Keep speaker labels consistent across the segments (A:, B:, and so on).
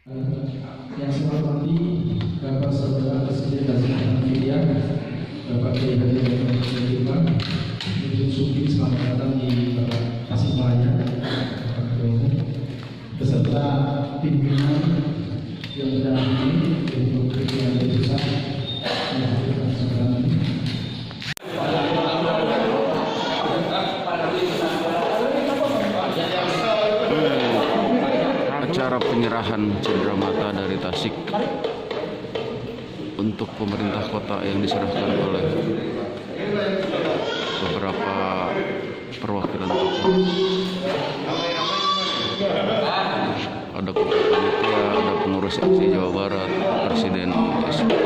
A: Yang saya hormati Bapak Saudara Presiden dan Media, Bapak Kiai Haji Dr. Firman, Ibu Suki, selamat datang di Bapak Tasikmalaya, Bapak Ketua Umum, beserta pimpinan yang terdahulu yaitu pimpinan dari pusat yang hadir kesempatan ini.
B: Acara penyerahan cenderamata dari Tasik untuk pemerintah kota yang diserahkan oleh beberapa perwakilan tokoh. Ada ketua panitia, ada pengurus aksi Jawa Barat, presiden nasional,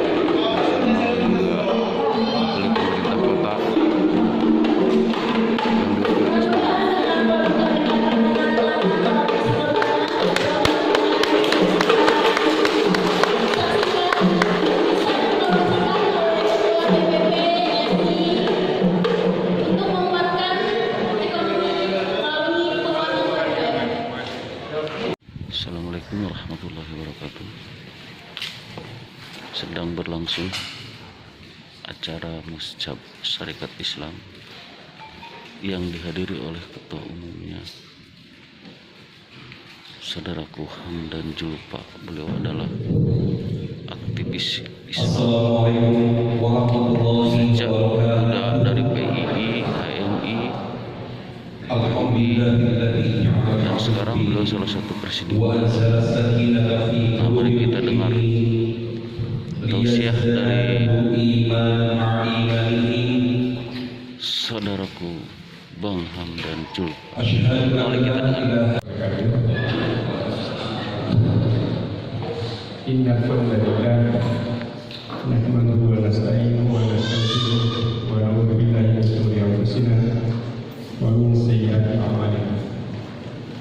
B: dan juga wakil pemerintah kota yang diwakili sebagai Assalamualaikum warahmatullahi wabarakatuh. Sedang berlangsung acara Musjab Syarikat Islam yang dihadiri oleh ketua umumnya saudaraku Hamdan Julpa. Beliau adalah aktivis Islam sejak muda dari PII, HMI, dan sekarang beliau salah satu presiden. Nah, mari kita dengar tausiah dari saudaraku Bang Hamdan Julpa. Mari kita dengar.
A: Inna alhamdulillah nahmaduhu wa nasta'inuhu wa nastaghfiruh wa na'udzu billahi min shururi anfusina wa min sayyiati a'malina.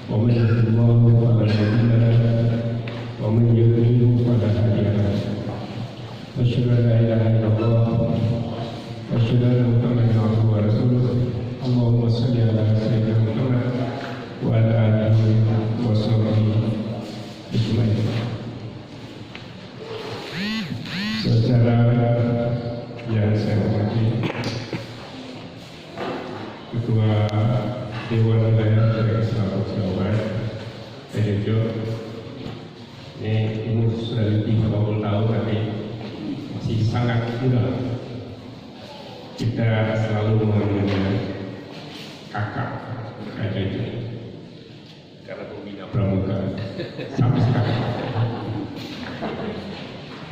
A: Wa man yahdihillahu fala mudilla lahu wa man yudlil fala hadiya lahu. Asyhadu an la ilaha illallah wa asyhadu anna Muhammadan abduhu wa rasuluh. Allahumma shalli ala sayyidina Muhammad wa ala alihi wa sahbihi ajma'in. Secara yang saya hormati Ketua Dewan Wilayah dari Islam Jawa Barat, Tejo, ini umur sudah lebih 20 tahun tapi masih sangat muda. Kita selalu memanggilnya kakak Tejo karena pembina pramuka sampai sekarang.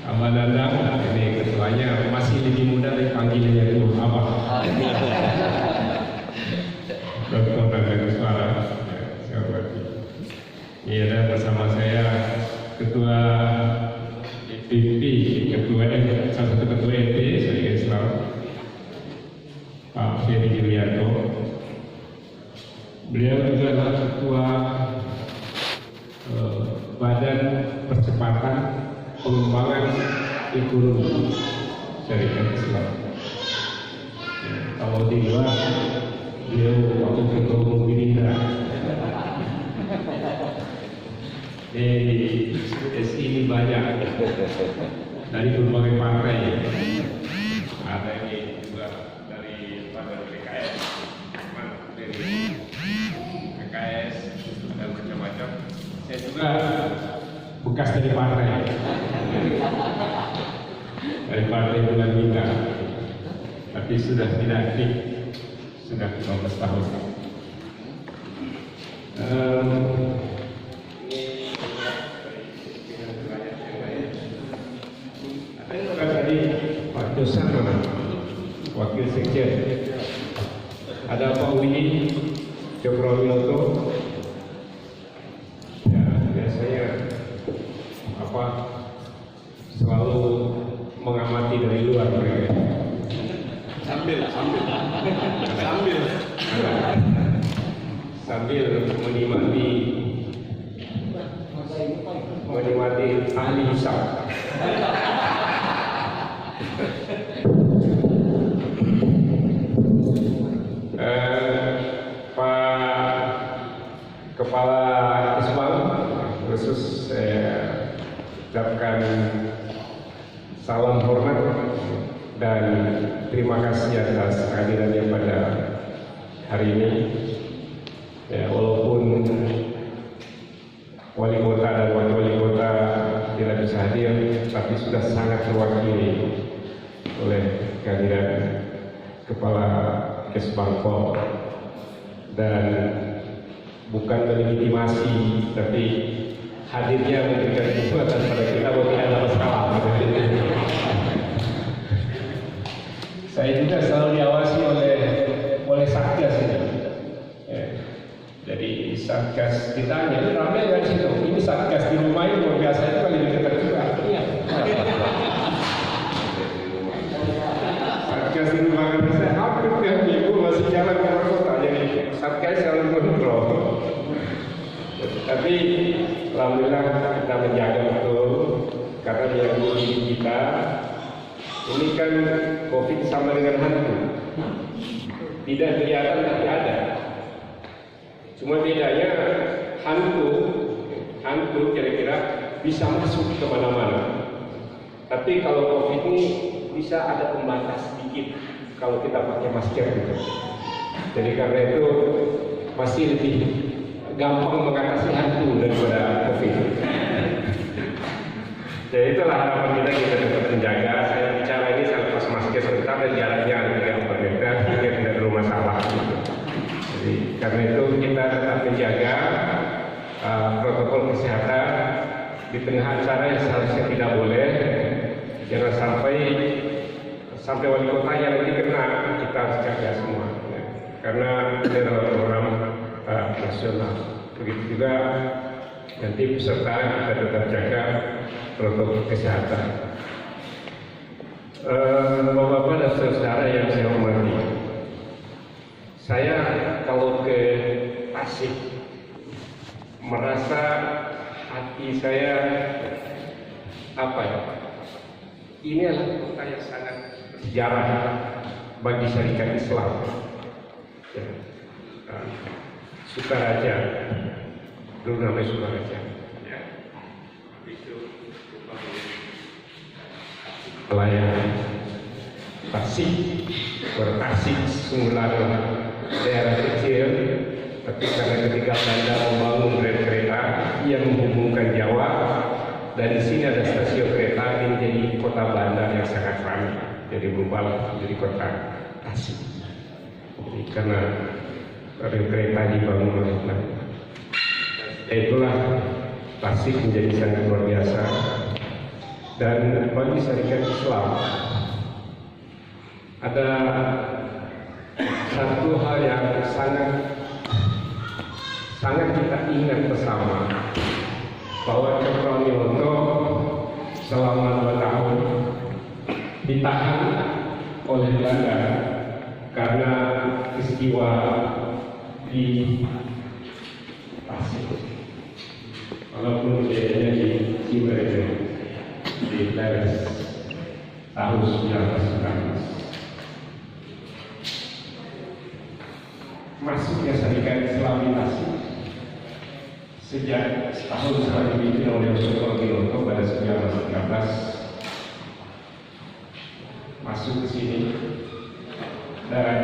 A: Abah Dadang, ini ketuanya masih lebih muda dari panggilannya dulu Abah. Dr. Dadang Suara, saya hormati. Ini ada bersama saya Ketua DPP, salah satu Ketua EP Syarikat Islam, Pak Ferry Julianto. Beliau juga adalah Ketua Badan Percepatan Pengembangan Ekonomi Syarikat Islam. Kalau di luar, beliau waktu ketua umum Gerindra. Di SI ini banyak dari berbagai partai. Ada ini juga dari partai PKS, dari PKS, dan macam-macam. Saya juga bekas dari partai Bulan Bintang, tapi sudah tidak aktif, sudah 15 tahun. Ada tadi Pak Dosan, Wakil Sekjen, ada Pak Widi Cokrowiloto. Selalu mengamati dari luar mereka. Sambil menikmati ahli hisab. Pak Kepala Islam khusus ucapkan salam hormat dan terima kasih atas kehadirannya pada hari ini. Ya, walaupun wali kota dan wali kota tidak bisa hadir, tapi sudah sangat terwakili oleh kehadiran Kepala Kesbangpol, dan bukan legitimasi, tapi hadirnya memberikan kekuatan pada kita bahwa tidak ada masalah. Saya juga selalu diawasi oleh Satgas ini. Ya. Jadi Satgas ditanya, ini ramai nggak sih? Ini Satgas di rumah ini luar biasa, itu kali dekat juga. Iya. Satgas di rumah kan saya hampir tiap minggu masih jalan ke kota, jadi Satgas selalu mengontrol. Tapi alhamdulillah kita menjaga betul, karena yang di kita ini kan COVID sama dengan hantu, tidak kelihatan tapi ada. Cuma bedanya hantu kira-kira bisa masuk kemana-mana. Tapi kalau COVID ini bisa ada pembatas sedikit kalau kita pakai masker gitu. Jadi karena itu masih lebih gampang mengatasi hantu daripada COVID. Jadi itulah harapan kita tetap menjaga. Saya bicara ini saya lepas masker sebentar dan jaraknya agak berbeda, sehingga tidak perlu masalah. Jadi karena itu kita tetap menjaga protokol kesehatan di tengah acara yang seharusnya tidak boleh. Jangan sampai wali kota yang nanti kena, kita harus jaga semua. Ya. Karena ini adalah program nasional. Begitu juga nanti peserta kita tetap jaga protokol kesehatan. Bapak-bapak dan saudara yang saya hormati, saya kalau ke Tasik merasa hati saya ini adalah kota yang sangat bersejarah bagi syarikat Islam. Ya. Sukaraja, dulu namanya Sukaraja. Ya. Itu pelayan Tasik, bertasik semula daerah kecil, tapi karena ketika Belanda membangun rel kereta yang menghubungkan Jawa, dari sini ada stasiun kereta ini menjadi kota bandar yang sangat ramai, jadi berubah menjadi kota Tasik. Jadi karena rel kereta dibangun oleh Belanda, itulah Tasik menjadi sangat luar biasa. Dan bagi syarikat Islam ada satu hal yang sangat kita ingat bersama, bahwa Cokro Aminoto selama 2 tahun ditahan oleh Belanda karena peristiwa di Tasik, walaupun bedanya di Ciberem di Leres tahun 1919. Masuknya syarikat Islam di Tasik sejak tahun setelah dipimpin oleh Cokro Aminoto pada 1913 masuk ke sini, dan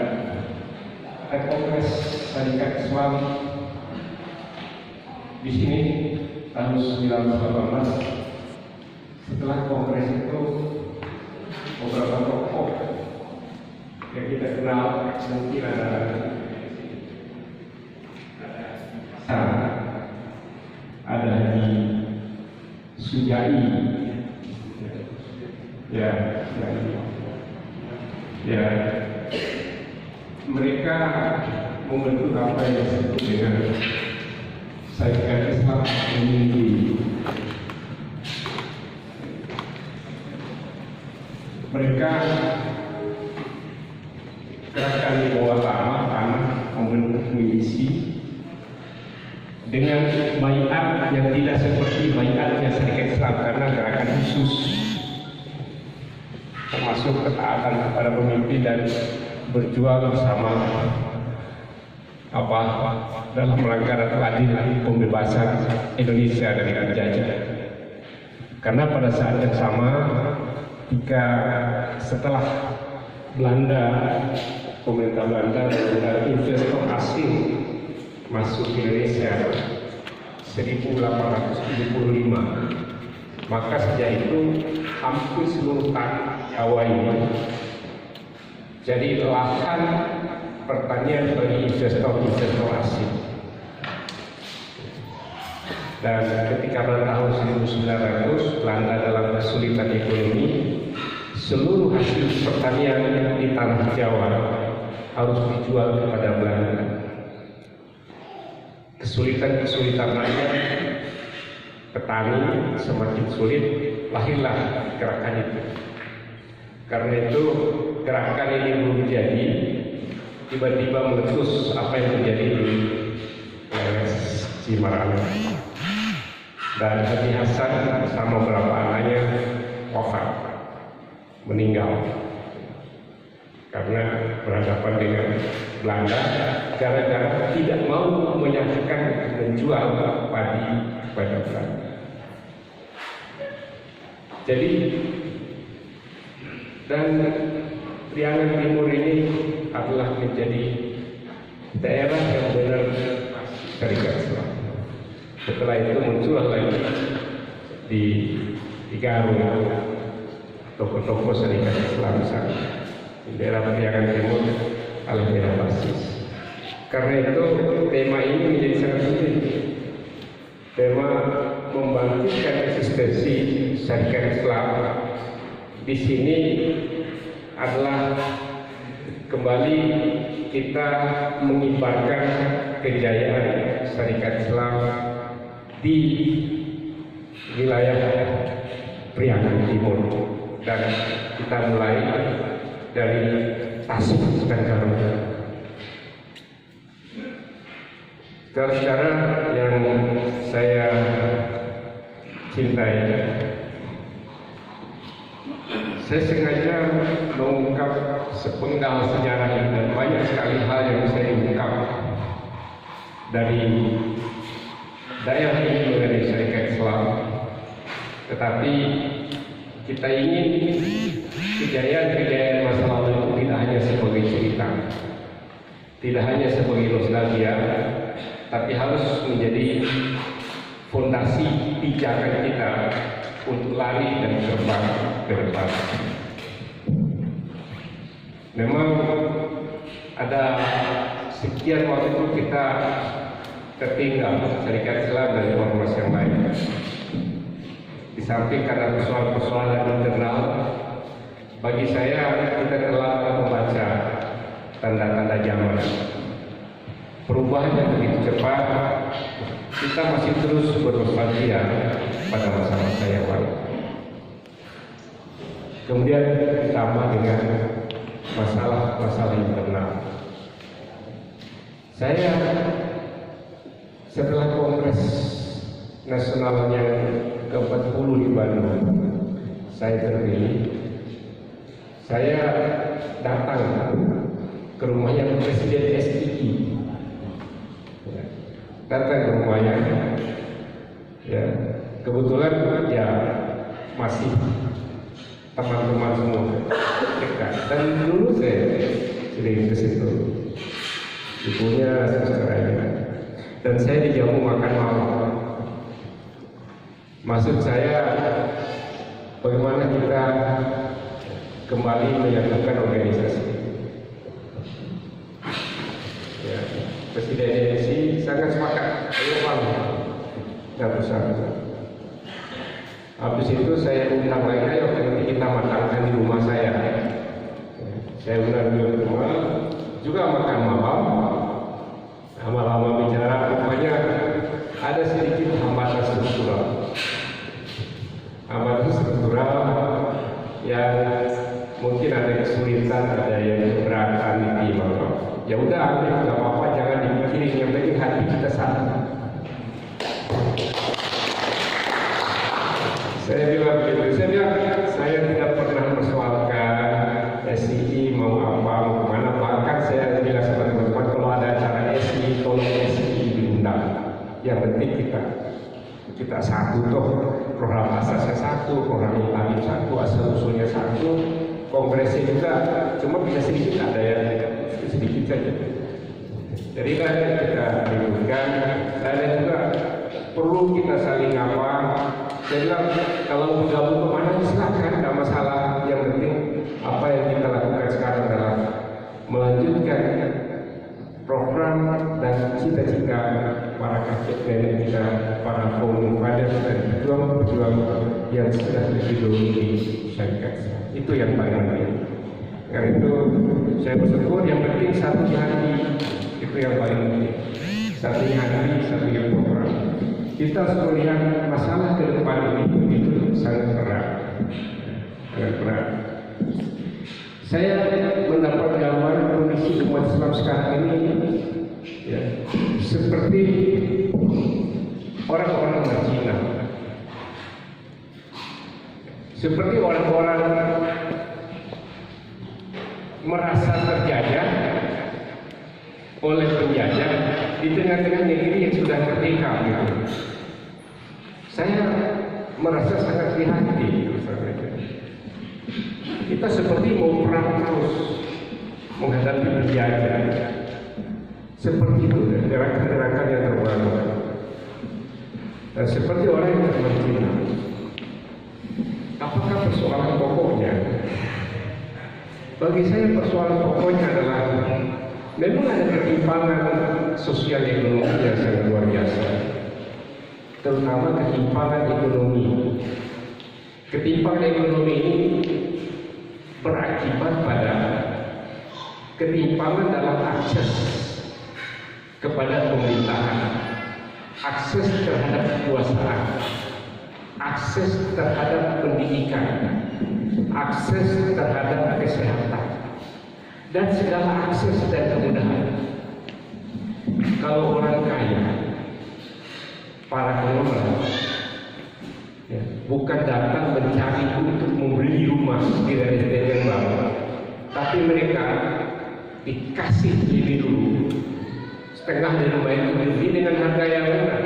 A: ada kongres syarikat Islam di sini tahun 1918. Setelah kongres itu beberapa tokoh yang kita kenal mungkin ada di Sujai, ya mereka membentuk apa yang disebut dengan syarikat Islam Community. Mereka gerakan di bawah tanah membentuk milisi dengan baiat yang tidak seperti baiatnya syarikat Islam, karena gerakan khusus termasuk ketaatan kepada pemimpin dan berjuang bersama dalam rangka adil pembebasan Indonesia dari penjajah. Karena pada saat yang sama, ketika setelah Belanda, pemerintah Belanda dan investor asing masuk ke Indonesia 1875, maka sejak itu hampir seluruh tanah Jawa ini jadi lahan pertanian bagi investor-investor asing. Dan ketika pada tahun 1900 Belanda dalam kesulitan ekonomi, seluruh hasil pertanian di tanah Jawa harus dijual kepada Belanda. Kesulitan lainnya, petani semakin sulit, lahirlah gerakan itu. Karena itu gerakan ini belum jadi, tiba-tiba meletus apa yang terjadi di Cimarang. Dan Haji Hasan bersama beberapa anaknya wafat, meninggal karena berhadapan dengan Belanda gara-gara tidak mau menyatakan menjual padi kepada Belanda. Jadi dan Priangan Timur ini adalah menjadi daerah yang benar Syarikat Islam. Setelah itu muncul lagi di Garut toko-toko Syarikat Islam di daerah Priangan Timur Al-Hira Basis. Karena itu tema ini menjadi sangat penting. Tema membangkitkan eksistensi Syarikat Islam di sini adalah kembali kita mengibarkan kejayaan Syarikat Islam di wilayah Priangan Timur, dan kita mulai dari Tasik dan Garut. Saudara yang saya cintai, saya sengaja mengungkap sepenggal sejarah ini, dan banyak sekali hal yang saya ungkap dari daerah ini mengenai Syarikat Islam. Tetapi kita ingin kejayaan-kejayaan masa lalu itu tidak hanya sebagai cerita, tidak hanya sebagai nostalgia, tapi harus menjadi fondasi pijakan kita untuk lari dan terbang ke depan. Memang ada sekian waktu itu kita tertinggal Syarikat Islam dari ormas yang lain. Di samping karena persoalan-persoalan internal, bagi saya kita terlambat membaca tanda-tanda zaman. Perubahannya begitu cepat, kita masih terus bernostalgia pada masa-masa yang lalu. Kemudian ditambah dengan masalah-masalah internal. Saya setelah Kongres Nasional yang ke-40 di Bandung, saya terpilih. Saya datang ke rumahnya Presiden SII, datang ke rumahnya. Ya, kebetulan ya masih teman-teman semua dekat, dan dulu saya sering ke situ. Ibunya saudaranya, dan saya dijamu makan malam. Maksud saya, bagaimana kita kembali menyatukan organisasi. Ya, Presiden NSI sangat sepakat, ayo Bang, nggak usah. Habis itu saya undang lagi, ayo nanti kita makan di rumah saya. Saya undang di rumah, juga makan malam. Lama-lama bicara, rupanya ada sedikit hambatan struktural. Hambatan struktural yang mungkin ada kesulitan, ada yang keberatan di mana. Ya udah, nggak apa-apa, jangan dipikirin, yang penting hati kita satu. Saya bilang begitu, saya tidak pernah mempersoalkan SII mau apa, mau kemana. Bahkan saya bilang sama teman-teman, kalau ada acara SII, tolong SII diundang. Yang penting kita satu toh. program asasnya satu, program Islami satu, asal usulnya satu, kongresnya juga cuma bisa sedikit, ada yang sedikit saja. Jadi kan kita ributkan, ada juga perlu kita saling apa. Saya bilang kalau bergabung kemana silakan, tidak masalah. Yang penting apa yang kita lakukan sekarang adalah melanjutkan program dan cita-cita para kakek nenek kita, para kaum fathers dan pejuang-pejuang yang sudah hidup di syarikat. Itu yang paling penting. Karena itu saya bersyukur, yang penting satu di hati, itu yang paling penting. Satu di hati, satu yang program. Kita harus melihat masalah ke depan ini itu sangat berat, sangat berat. Saya mendapat gambaran kondisi umat Islam sekarang ini ya, seperti orang-orang Cina, seperti orang-orang merasa terjajah oleh penjajah di tengah-tengah negeri yang sudah merdeka. Gitu. Saya merasa sangat prihatin. Kita seperti mau perang terus menghadapi penjajah. Seperti itu, gerakan-gerakan yang terbaru. Dan seperti orang yang termentina. Apakah persoalan pokoknya? Bagi saya persoalan pokoknya adalah memang ada ketimpangan sosial ekonomi yang sangat luar biasa, terutama ketimpangan ekonomi. Ketimpangan ekonomi ini berakibat pada ketimpangan dalam akses kepada pemerintahan, akses terhadap kekuasaan, akses terhadap pendidikan, akses terhadap kesehatan, dan segala akses dan kemudahan. Kalau orang kaya, para konglomerat, ya, bukan datang mencari untuk membeli rumah di daerah yang baru, tapi mereka dikasih lebih dulu setengah dari rumah itu dibeli dengan harga yang murah.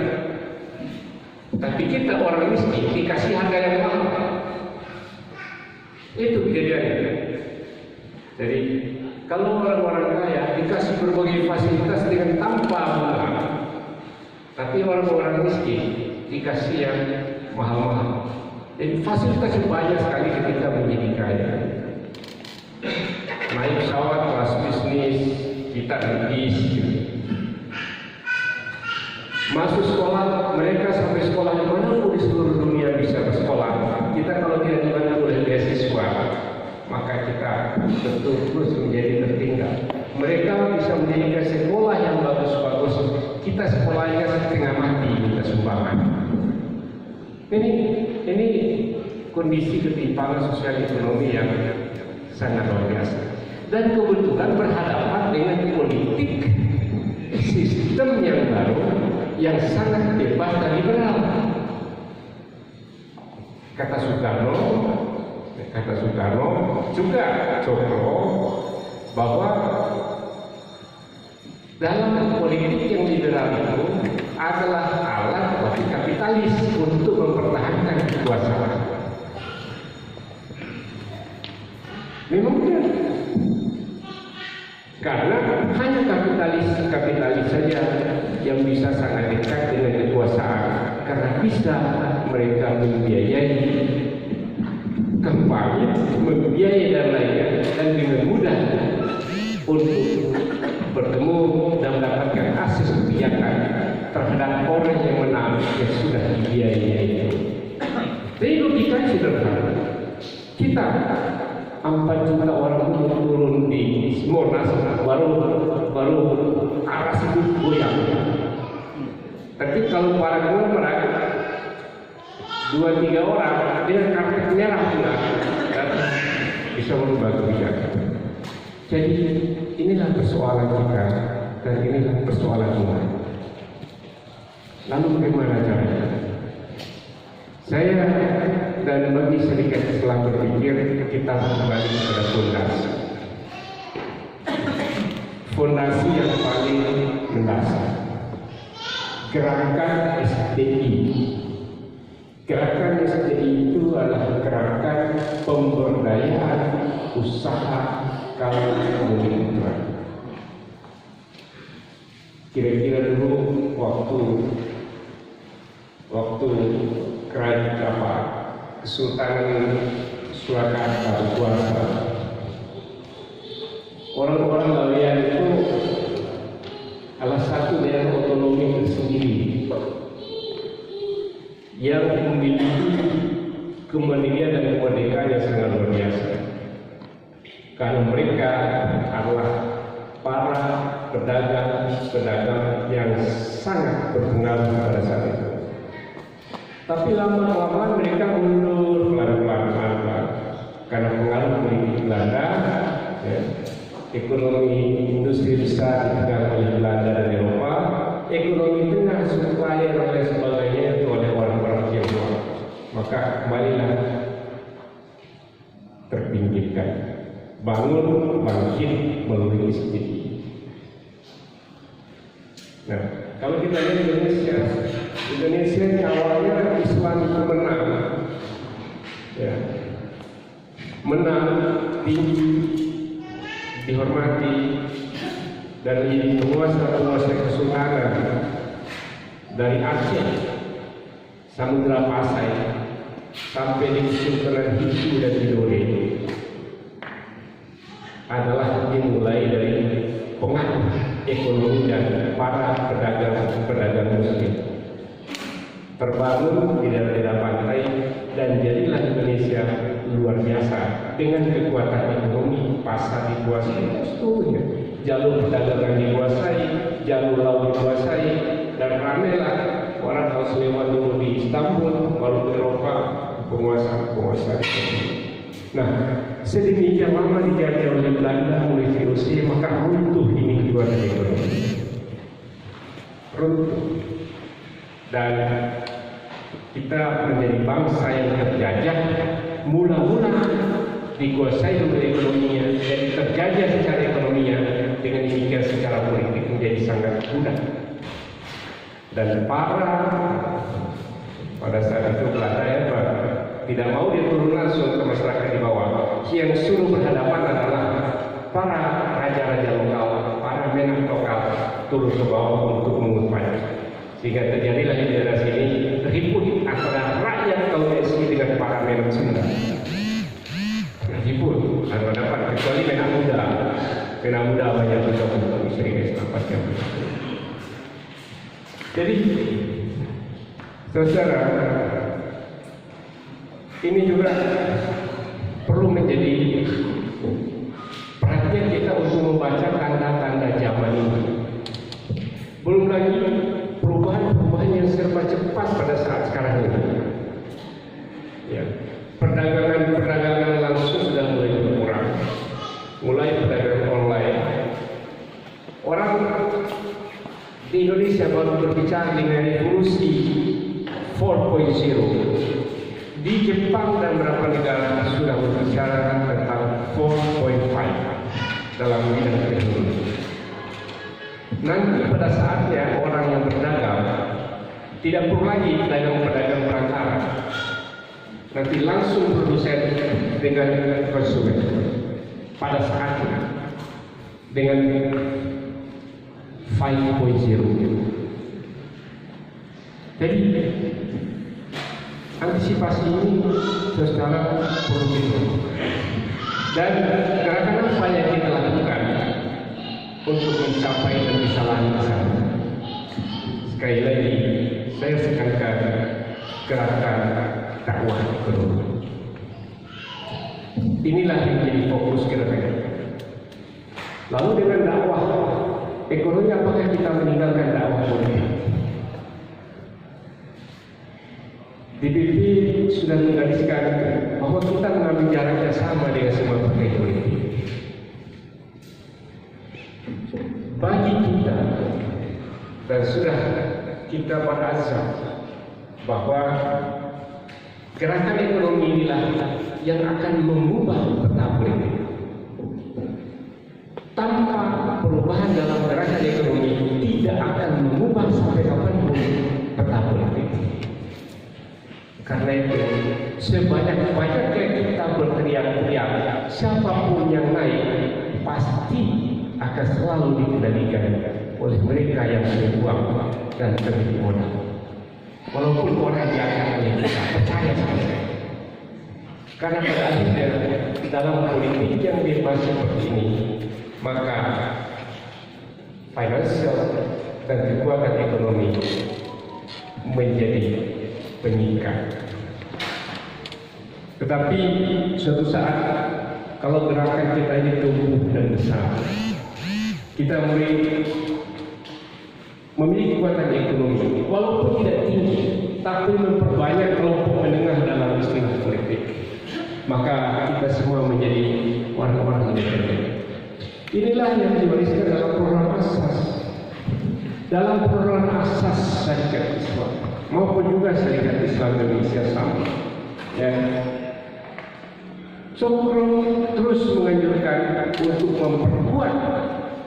A: Tapi kita orang miskin dikasih harga yang mahal. Itu kejadiannya. Jadi kalau orang-orang kaya dikasih berbagai fasilitas dengan tanpa bunga, tapi orang-orang miskin dikasih yang mahal-mahal. Jadi fasilitasnya banyak sekali ketika menjadi kaya. Naik pesawat kelas bisnis, kita gratis. Masuk sekolah, mereka sampai sekolah di mana pun di seluruh dunia bisa bersekolah. Kita kalau tidak dibantu oleh beasiswa, maka kita tentu terus menjadi tertinggal. Mereka bisa menjadikan sekolah yang bagus-bagus, kita sekolahnya setengah mati, kita sumbangan. Ini kondisi ketimpangan sosial ekonomi yang sangat luar biasa. Dan kebetulan berhadapan dengan politik sistem yang baru yang sangat bebas dan liberal. Kata Soekarno juga Cokro bahwa dalam politik yang liberal itu adalah alat bagi kapitalis untuk mempertahankan kekuasaan. Memang benar. Karena hanya kapitalis saja yang bisa sangat dekat dengan kekuasaan, karena bisa mereka membiayai kampanye, membiayai dan lainnya, dan dengan mudah untuk bertemu dan mendapatkan akses kebijakan terhadap orang yang menang yang sudah dibiayai itu. Jadi logikanya sederhana. Kita 4 juta orang turun di Monas baru aras itu goyang. Tapi kalau para konglomerat 2-3 orang dengan karpet merah dan bisa merubah kebijakan. Jadi inilah persoalan kita dan inilah persoalan umat. Lalu bagaimana caranya? Saya dan bagi sedikit setelah berpikir, kita kembali kepada fondasi. Fondasi yang paling mendasar. Gerakan SDI Gerakan SDI itu adalah gerakan pemberdayaan usaha kaum migran. Kira-kira dulu waktu kerajaan Kesultanan Surakarta berkuasa, orang-orang Laweyan itu adalah satu daerah otonomi tersendiri yang memiliki kemandirian dan kemerdekaan yang sangat luar biasa. Karena mereka adalah para pedagang yang sangat berpengaruh pada saat itu. Tapi lama-lama mereka mundur pelan-pelan karena pengaruh politik Belanda, ya, ekonomi industri besar dipegang oleh Belanda dan Eropa, ekonomi tengah supplier dan lain sebagainya itu oleh orang-orang Tionghoa. Maka kembalilah terpinggirkan, bangkit melalui SDI. Nah, kalau kita lihat Indonesia ini awalnya Islam itu menang, ya, menang tinggi, dihormati dan menjadi penguasa kesultanan dari Aceh, Samudra Pasai sampai di Kesultanan Hindu dan Tidore adalah dimulai dari pengaruh ekonomi dan para pedagang muslim terbangun di daerah pantai, dan jadilah Indonesia luar biasa dengan kekuatan ekonomi, pasar dikuasai, seluruhnya jalur perdagangan dikuasai, jalur laut dikuasai, dan ramailah orang harus lewat dulu di Istanbul, baru ke Eropa, penguasa ekonomi. Nah, sedemikian lama dijajah oleh Belanda, oleh VOC, maka runtuh ini kekuatan ekonomi. Runtuh. Dan kita menjadi bangsa yang terjajah, mula-mula dikuasai oleh ekonominya, jadi terjajah secara ekonominya, dengan demikian secara politik menjadi sangat mudah. Dan pada saat itu Belanda tidak mau dia turun langsung ke masyarakat di bawah. Yang suruh berhadapan adalah para raja-raja lokal, para menak lokal turun ke bawah untuk mengut pajak. Sehingga terjadilah di daerah sini ribut antara rakyat Sulawesi dengan para menak Sunda. Ribut, ada dapat kecuali menak muda banyak juga untuk istri selamatkan. Jadi, saudara, ini juga perlu menjadi perhatian kita untuk membaca tanda-tanda zaman ini. Belum lagi perubahan yang serba cepat pada saat sekarang ini. Ya, perdagangan langsung sudah mulai berkurang, mulai perdagangan online. Orang di Indonesia baru berbicara dengan revolusi 4.0. Di Jepang dan beberapa negara sudah berbicara tentang 4.5 dalam bidang teknologi. Nanti pada saatnya orang yang berdagang tidak perlu lagi pedagang perantara. Nanti langsung produsen dengan konsumen pada saatnya dengan 5.0. Jadi antisipasi ini secara perlu, dan gerakan apa yang kita lakukan untuk mencapai dan bisa lancar. Sekali lagi saya sekankan gerakan dakwah ekonomi. Inilah yang menjadi fokus kita. Lalu dengan dakwah ekonomi, apakah kita meninggalkan dakwah politik? DPP sudah menggariskan bahwa kita mengambil jarak yang sama dengan semua partai politik. Bagi kita, dan sudah kita berazam bahwa gerakan ekonomi inilah yang akan mengubah peta politik. Tanpa perubahan dalam gerakan ekonomi tidak akan mengubah sampai kapanpun peta politik.
C: Karena itu sebanyak-banyaknya kita berteriak-teriak, siapapun yang naik pasti akan selalu dikendalikan oleh mereka yang berjuang dan terlibat modal. Walaupun orang diangkat oleh kita, percaya sama saya. Karena pada akhirnya dalam politik yang bebas seperti ini, maka finansial dan kekuatan ekonomi menjadi pengikat. Tetapi suatu saat kalau gerakan kita ini tumbuh dan besar, kita mulai memiliki kekuatan ekonomi, walaupun tidak tinggi, tapi memperbanyak kelompok menengah dalam istilah politik, maka kita semua menjadi orang-orang independen. Inilah yang diwariskan dalam program asas, Syarikat Islam maupun juga Syarikat Islam Indonesia sama. Ya. Sokro terus menganjurkan untuk memperkuat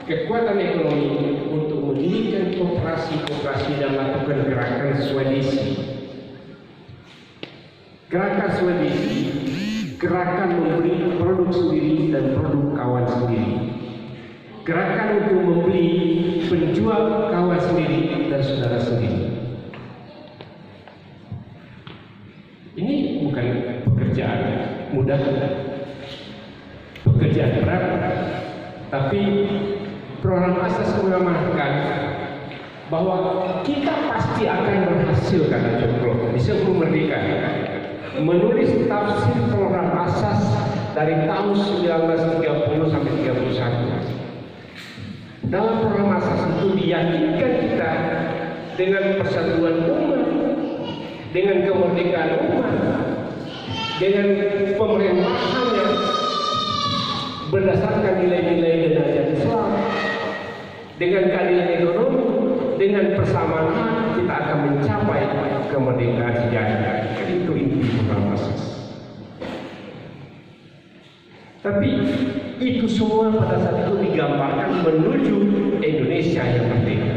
C: kekuatan ekonomi untuk mendirikan koperasi dan melakukan gerakan Swadesi. Gerakan Swadesi, gerakan membeli produk sendiri dan produk kawan sendiri. Gerakan untuk membeli penjual kawan sendiri dan saudara sendiri. Ini bukan pekerjaan mudah, pekerjaan berat, tapi program asas mengamankan bahwa kita pasti akan berhasil, kata Cokro di sebelum merdeka menulis tafsir program asas dari tahun 1930 sampai 31. Dalam program asas itu diyakinkan kita dengan persatuan umat, dengan kemerdekaan umat, dengan pemerintahan yang berdasarkan nilai-nilai dan ajaran Islam, dengan keadilan ekonomi, dengan persamaan hak, kita akan mencapai kemerdekaan sejahtera. Itu inti program asas. Tapi itu semua pada saat itu digambarkan menuju Indonesia yang merdeka.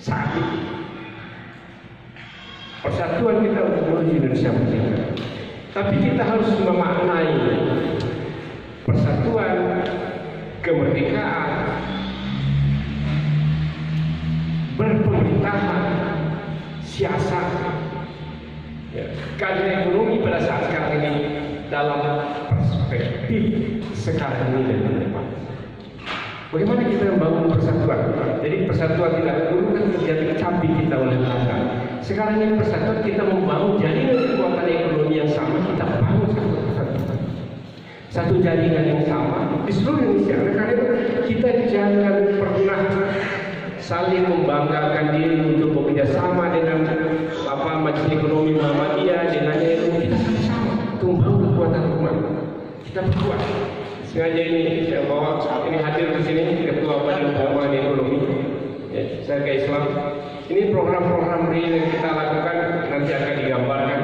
C: Saat itu persatuan kita untuk menuju Indonesia merdeka. Tapi kita harus memaknai persatuan, kemerdekaan, berpemerintahan, siasat, keadilan ekonomi pada saat sekarang ini dalam perspektif sekarang ini dan ke depan. Bagaimana kita membangun persatuan? Jadi persatuan kita dulu kan terjadi capek kita oleh Belanda. Sekarang ini persatuan kita membangun jaringan kekuatan ekonomi yang sama, kita bangun satu jaringan yang sama di seluruh Indonesia. Karena kita jangan pernah saling membanggakan diri untuk bekerja sama dengan Majelis Ekonomi Muhammadiyah, dengan kita sama-sama untuk membangun kekuatan umat. Kita berkuat. Sengaja ini saya bawa ini hadir di sini Ketua Badan Pengembangan Ekonomi Syarikat Islam. Ini program-program real yang kita lakukan nanti akan digambarkan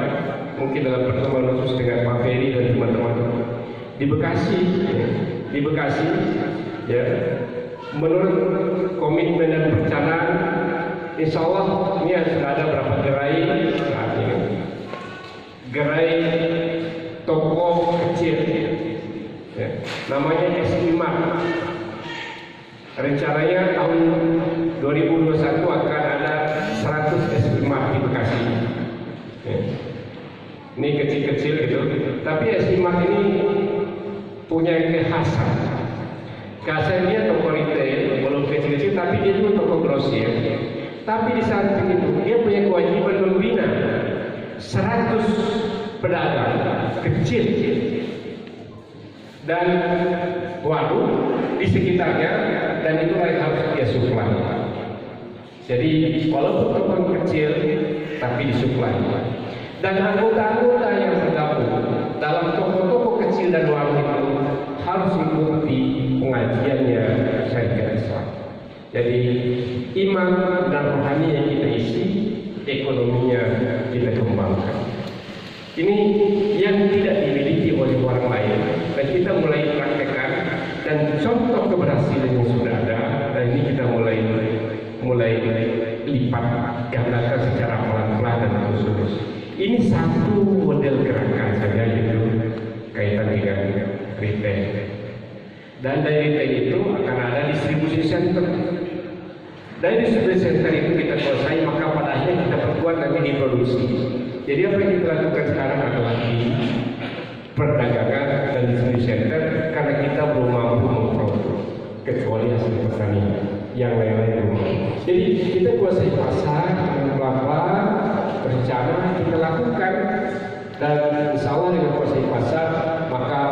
C: mungkin dalam pertemuan khusus dengan Pak Ferry dan teman-teman di Bekasi, ya. Menurut komitmen dan perencanaan, insya Allah ini sudah ada berapa gerai saat ini. Gerai toko kecil, ya. Namanya S5. Rencananya tahun 2021 akan ada 100 S5 di Bekasi. Ya. Ini kecil-kecil gitu. Tapi S5 ini punya kekhasan. Kekhasannya toko retail, belum kecil-kecil, tapi dia itu toko grosir. Tapi di samping itu dia punya kewajiban membina 100 pedagang kecil dan warung di sekitarnya, dan itulah yang harus dia suplai. Jadi walaupun toko kecil tapi disuplai. Dan anggota-anggota yang tergabung dalam toko-toko kecil dan warung itu harus mengikuti pengajiannya syarikat Islam. Jadi iman dan rohani yang kita isi, ekonominya kita kembangkan. Ini yang tidak dimiliki oleh orang lain, dan kita mulai praktekkan, dan contoh keberhasilan yang sudah ada, dan ini kita mulai lipat gandakan secara pelan-pelan dan terus-terus. ini satu model gerakan saja, yaitu kaitan dengan retail. Dan dari retail itu akan ada distribusi center. Dari distribusi center itu kita kuasai, maka pada akhirnya kita perkuat nanti di produksi. Jadi apa yang kita lakukan sekarang adalah di perdagangan dan distribusi center, karena kita belum mampu memproduk kecuali hasil pertanian, yang lain-lain belum. Jadi kita kuasai pasar dengan pelan-pelan, berencana kita lakukan, dan insya Allah dengan kuasai pasar maka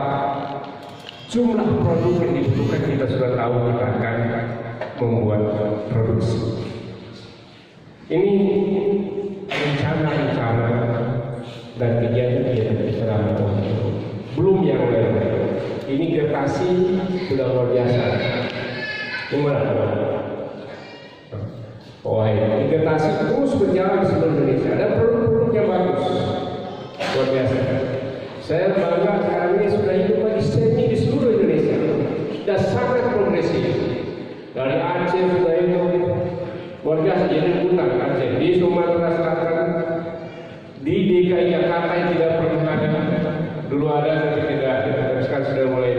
C: jumlah produk yang dibutuhkan kita sudah tahu, kita akan membuat produksi. Ini rencana-rencana dan kegiatan-kegiatan kita belum yang lain. Ini gertasi sudah luar biasa. Gimana? Oh, ini gertasi terus berjalan di seluruh Indonesia. Ada produk-produk yang bagus, luar biasa. Saya bangga sekarang ini sudah hidup lagi seni di seluruh Indonesia dan sangat progresif. Dari Aceh sudah hidup luar biasa, jadi hutan Aceh, di Sumatera Selatan, di DKI Jakarta yang tidak pernah ada, dulu ada tapi tidak, sekarang sudah mulai.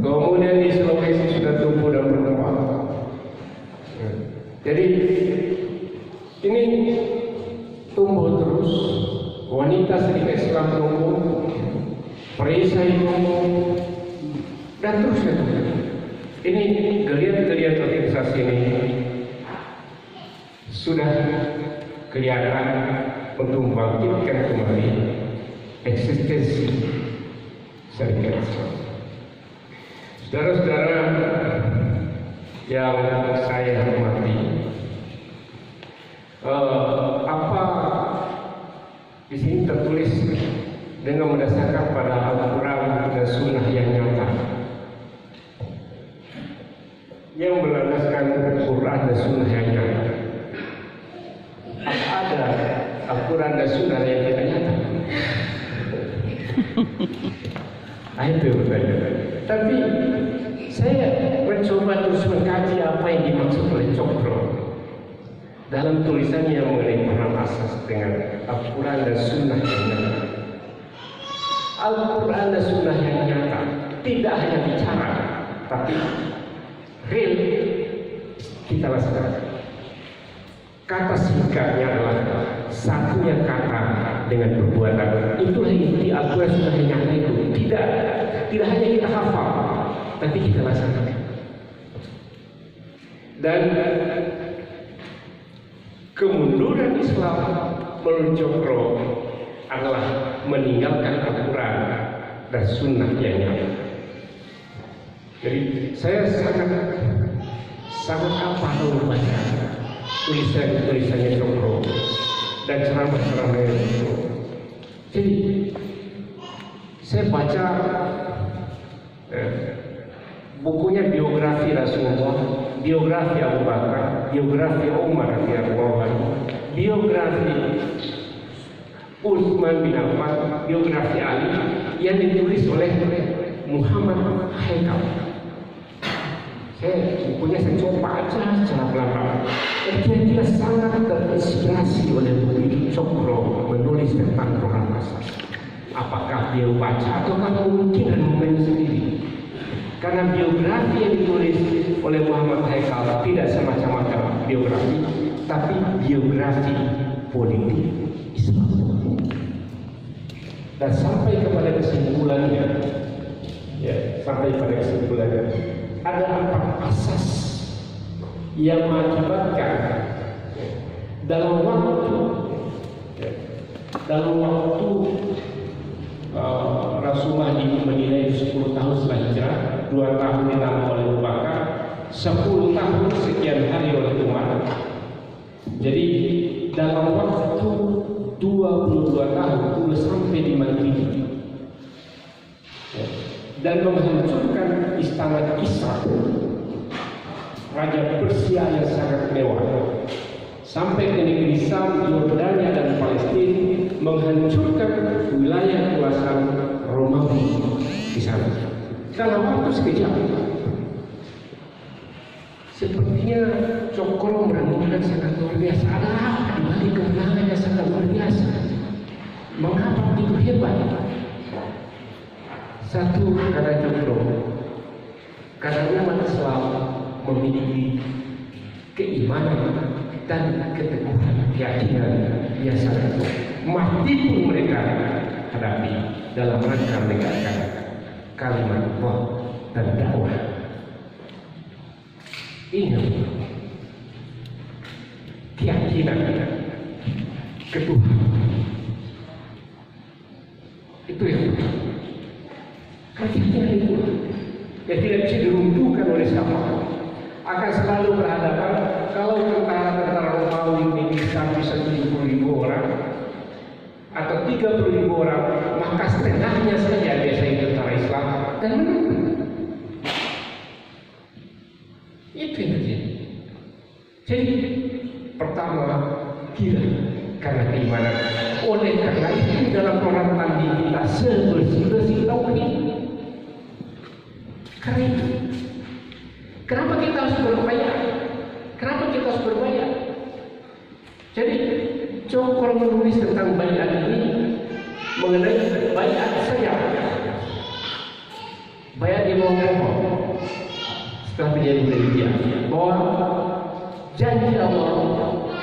C: Kemudian di Sulawesi sudah tumbuh dan berkembang. Jadi ini tumbuh terus, wanita sedikit Islam tumbuh, perisai tumbuh, dan terus ya. Ini geliat-geliat organisasi ini sudah kelihatan untuk membangkitkan kembali eksistensi syarikat Islam. Saudara-saudara yang saya hormati, apa di sini tertulis dengan mendasarkan pada Al-Quran dan Sunnah yang nyata, yang berlandaskan Al-Quran dan Sunnah yang nyata. Apa ada Al-Quran dan Sunnah yang tidak nyata? Itu bertanya. Tapi saya mencoba terus mengkaji apa yang dimaksud oleh Cokro dalam tulisannya mengenai paham asas dengan Al-Quran dan Sunnah yang nyata. Al-Quran dan Sunnah yang nyata tidak hanya bicara, tapi real kita laksanakan. Kata singkatnya adalah satunya kata dengan perbuatan. Itulah inti Al-Quran Sunnah yang nyata itu. Tidak hanya kita hafal, tapi kita laksanakan. Dan kemunduran Islam menurut Cokro adalah meninggalkan Al-Quran dan Sunnah yang nyata. Jadi saya sangat apa membaca tulisannya Cokro dan ceramah-ceramahnya Cokro. Jadi saya baca bukunya biografi Rasulullah, biografi Abu Bakar, biografi Umar radhiyallahu anhu, biografi Utsman bin Affan, biografi Ali yang ditulis oleh Muhammad Haikal. Bukunya saya coba baca secara pelan-pelan. Dia sangat terinspirasi oleh buku Cokro menulis tentang Quran asas. Apakah dia baca atau mungkin menulis sendiri? Karena biografi yang ditulis oleh Muhammad Haikal tidak semacam-macam biografi, tapi biografi politik Islam. Dan sampai kepada kesimpulannya, ada 4 asas yang mengakibatkan dalam waktu Rasulullah menilai 10 tahun setelah hijrah, 2 tahun ditambah oleh Abu Bakar, 10 tahun sekian hari oleh Umar. Jadi dalam waktu 22 tahun sudah sampai di Madinah dan menghancurkan istana Kisra, raja Persia yang sangat mewah, sampai ke negeri Sam, Yordania dan Palestina, menghancurkan wilayah kekuasaan Romawi di sana dalam waktu sekejap. Sepertinya Cokro merenungkan sangat luar biasa. Ada apa di balik kemenangannya sangat luar biasa? begitu hebat. Satu, karena Cokro, karena umat Islam memiliki keimanan dan keteguhan keyakinan biasa mati pun mereka hadapi dalam rangka menegakkan kalimat Allah dan dakwah. Ini keyakinan ketuhanan. Itu yang keyakinan itu yang tidak bisa diruntuhkan oleh siapa. Akan selalu berhadapan. Kalau tentara Romawi ini sampai 70.000 orang atau 30.000 orang, maka setengahnya saja biasanya tentara Islam dan menang. Itu yang terjadi. Jadi pertama, gila karena keimanan. Oleh karena itu dalam orang tanding kita sebersih-bersih tauhid. Karena itu, kenapa kita harus berbayar? Kenapa kita harus berbayar? Jadi, Cokro menulis tentang bayat ini mengenai bayat saja. Bayat di bawah pohon. Setelah menjadi dia bahwa janji Allah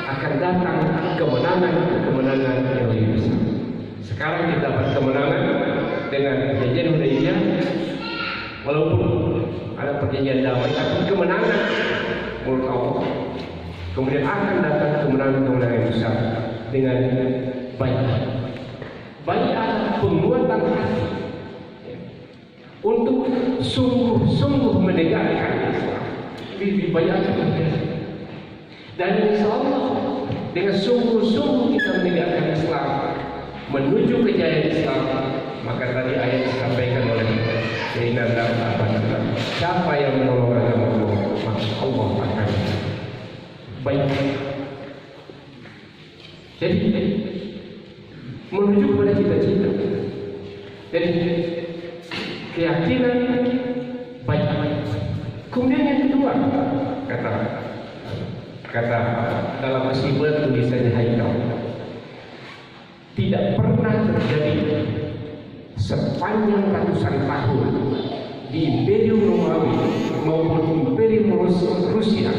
C: akan datang kemenangan yang lebih besar. Sekarang kita dapat kemenangan dengan perjanjian Hudaybiyah, walaupun ada perjanjian damai, tapi kemenangan menurut Allah. Kemudian akan datang kemenangan yang besar dengan bayat penguatan hati untuk sungguh-sungguh menegakkan Islam. Ini bayat dan insya Allah dengan sungguh-sungguh kita menegakkan Islam menuju kejayaan Islam. Maka tadi ayat disampaikan oleh Sayyidina Nabi, siapa yang menolong agama Allah, maka Allah akan baik. Jadi menuju kepada cita-cita. Jadi keyakinan baik. Kemudian yang kedua, kata dalam musibah tulisannya Haikal, tidak pernah terjadi sepanjang ratusan tahun di Imperium Romawi maupun Imperium Rusia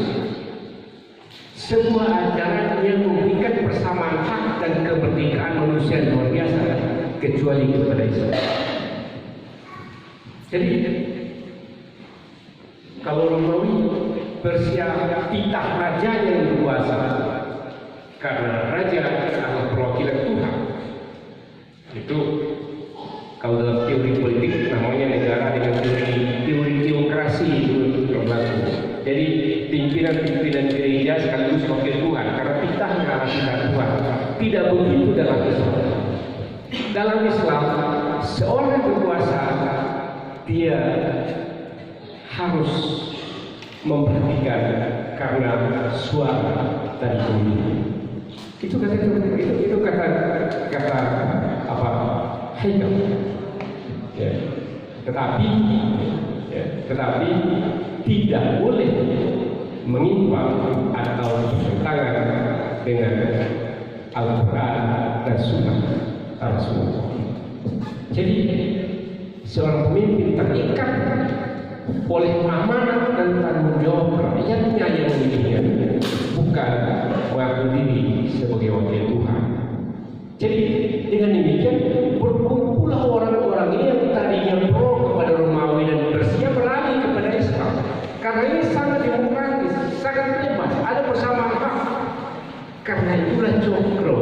C: sebuah ajaran yang memberikan persamaan hak dan kemerdekaan manusia luar biasa kecuali kepada Islam. Jadi kalau Romawi Persia titah raja yang berkuasa karena raja adalah perwakilan Tuhan. Itu kalau dalam teori politik namanya negara dengan teori teokrasi itu berlaku. Jadi pimpinan gereja sekaligus wakil Tuhan karena titahnya adalah titah Tuhan. Tidak begitu dalam Islam. Dalam Islam seorang berkuasa dia harus memperhatikan karena suara dari pemilih. Itu kata apa? Haikal. Ya. Tetapi tidak boleh menyimpang atau bertentangan dengan Al-Quran dan Sunnah Rasulullah. Jadi seorang pemimpin terikat oleh amanah dan tanggung jawab rakyatnya yang memilihnya, bukan mengaku diri sebagai wakil Tuhan. Jadi dengan demikian berkumpullah orang-orang ini yang tadinya pro kepada Romawi dan Persia beralih kepada Islam. Karena ini sangat demokratis, sangat bebas, ada persamaan hak. Karena itulah Cokro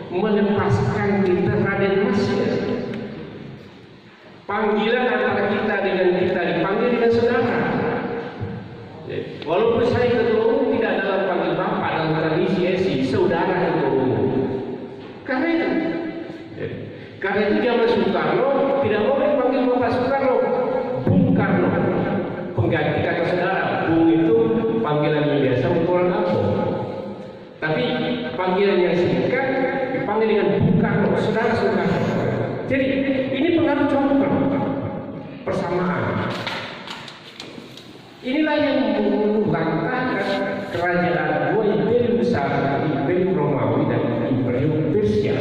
C: melepaskan kita Raden Masya. Panggilan antara kita dengan kita dipanggil dengan saudara. Walaupun saya ketua umum tidak dalam panggil bapak dalam tradisi SI, saudara ketua umum. Karena itu zaman Soekarno tidak boleh dipanggil Bapak Soekarno, Bung Karno. Pengganti kata saudara. Bung itu panggilan yang biasa untuk orang Ambon. Tapi panggilan yang singkat dipanggil dengan Bung Karno, saudara Soekarno. Jadi ini pengaruh contoh persamaan. Inilah yang melantangkan kerajaan dua imperium besar, Imperium Romawi dan Imperium Persia.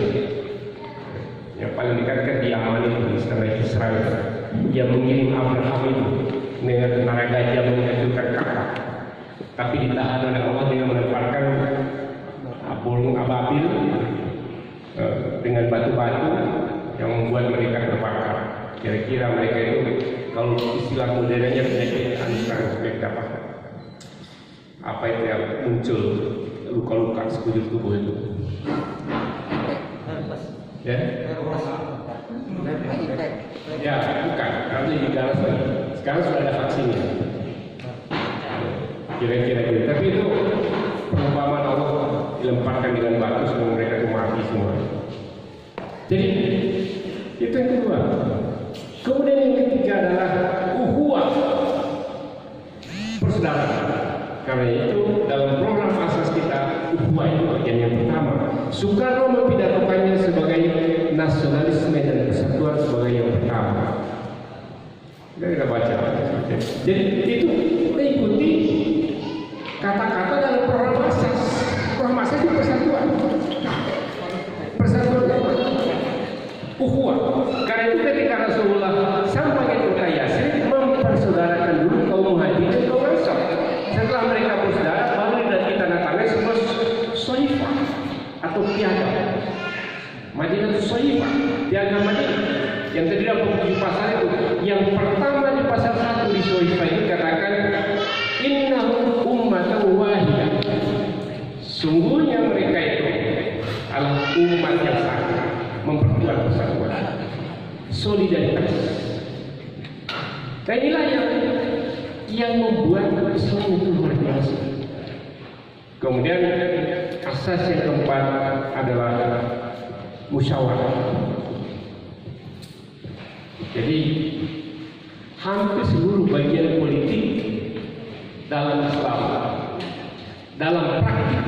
C: yang mengirim Abraham itu dengan tenaga gajah menghancurkan Ka'bah, tapi ditahan oleh Allah dengan melemparkan burung ababil dengan batu-batu yang membuat mereka terbakar. Kira-kira mereka itu kalau istilah modernnya penyakit antraks apa itu yang muncul luka-luka sekujur tubuh itu, ya? Ya, bukan. Nanti digalas lagi. Sekarang sudah ada vaksinnya. Kira-kira gitu. Tapi itu perumpamaan Allah dilemparkan dengan batu semua mereka itu mati semua. Jadi itu yang kedua. Kemudian yang ketiga adalah uhuwah, persaudaraan. Karena itu dalam program asas kita uhuwah itu bagian yang pertama. Soekarno mempidatokannya sebagai nasionalisme dan persatuan sebagai yang pertama. Kita baca. Jadi itu mengikuti kata-kata dalam program asas. Program asas itu persatuan. Persatuan apa? Uhuwah. Karena itu ketika Rasulullah sampai ke kota Yatsrib mempersaudarakan dulu kaum Muhajirin dan kaum Ansar. Setelah mereka bersaudara, baru dari tanah tangan semua soifah atau piagam. Madinah itu soifah, piagam Madinah. Yang terdiri dari pasal itu. Yang pertama di pasal 1 di soifah itu katakan innahum ummatan wahidah. Sungguhnya mereka itu adalah umat yang satu, memperkuat persatuan, solidaritas. Dan inilah yang membuat Islam itu luar biasa. Kemudian asas yang keempat adalah musyawarah. Jadi hampir seluruh bagian politik dalam Islam, dalam praktik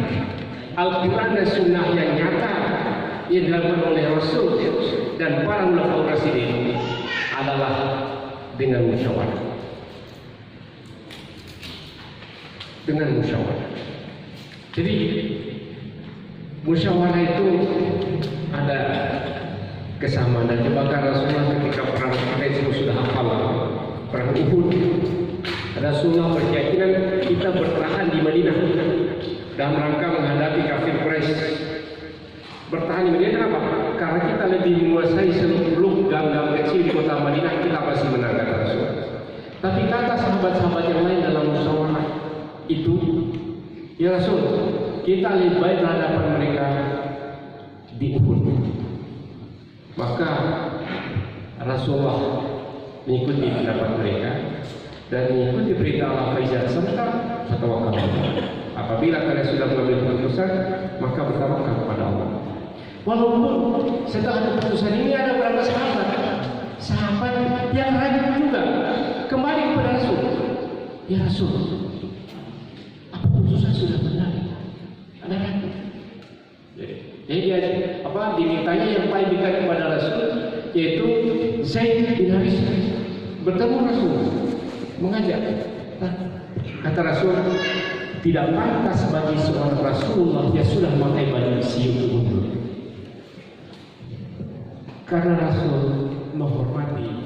C: Al-Quran dan Sunnah yang nyata yang dilakukan oleh Rasul dan para ulama rasyidin adalah dengan musyawarah. Dengan musyawarah. Jadi musyawarah itu ada kesamaan dan kebakaran Rasulullah ketika perang Quraisy sudah hafal perang Uhud. Rasulullah berkeyakinan kita bertahan di Madinah dalam rangka menghadapi kafir Quraisy. Bertahan di Madinah kenapa? Karena kita lebih menguasai seluruh gang-gang kecil di kota Madinah, kita pasti menang kata Rasulullah. Tapi kata sahabat-sahabat yang lain dalam musyawarah itu, ya Rasul, kita lebih baik berhadapan mereka di Uhud. Maka Rasulullah mengikuti pendapat mereka dan mengikuti perintah Allah Faizal serta bertawakal. Apabila kalian sudah mengambil keputusan, maka bertawakal kepada Allah. Walaupun setelah keputusan ini ada beberapa sahabat yang ragu juga kembali kepada Rasul. Ya Rasul, apa keputusan sudah benar? Ada ragu. Jadi dia dimintanya yang paling dekat kepada Rasul, yaitu Zaid bin Harith. Bertemu Rasul, mengajak. Kata Rasul, tidak pantas bagi seorang Rasulullah yang sudah memakai baju besi untuk mundur. Karena Rasul menghormati